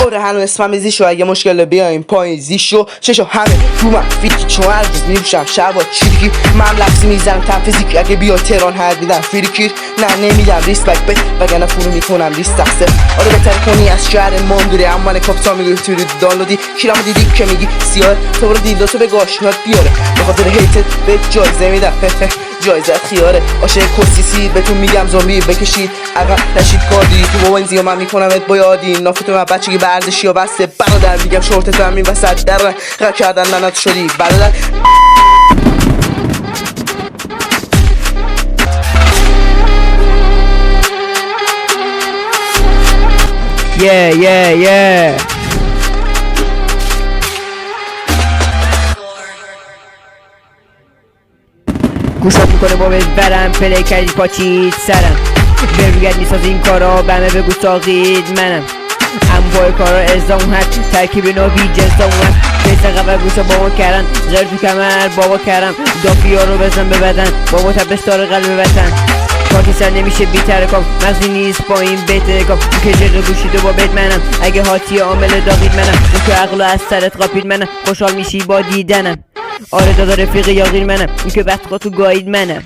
آره هنو اسمم زیشو، اگه مشکل بیایم پایین زیشو چشو همه تو من فیکی چون هر روز میروشم شب با چیریکی من لفظی میزنم تن فیزیکی اگه بیا تهران هر میدم فریکیر نه نمیدم ریسپکت بت وگرنه فولو میکنم لیست تخصه آره بهتر کنی از شهر ماندوری اما من کاپیتان میگوی توی دانلودی کیرامو دیدی که میگی سیاه تو برو دیداتو به گاشنات بیاره بخاطر هیتت به جایزه میدم جایزت خیاره عاشق کسیسی بهتون میگم زومبی بکشید عقب نشید کاردی تو با این زیام من میکنمت با یادی نافتو من بچگی بردشی و بسته برادر میگم شورتت هم این وسط در غر کردن ننت شدی برادر yeah گوشات میکنه با برم پلی کردی پاچید سرم بروگرد نیست از این کارا بمه بگو ساقید منم انواع کارا ازدام هست ترکیب نوبی جزدام هست پیس قبل گوشا بابا کردن غیر تو کمر بابا کردم دافی ها رو بزن به بدن بابا تبش داره قلب وطن کارتی سر نمیشه بی ترکام مغزی نیست با این بیت کام اون که جغ گوشیدو با بیت منم اگه هاتی عامل داغید منم اون که عقلو از سرت قاپید منم خوشحال میشی با دیدنم آره دادا رفیق یاغیر منم اون که وقت تو گاید منم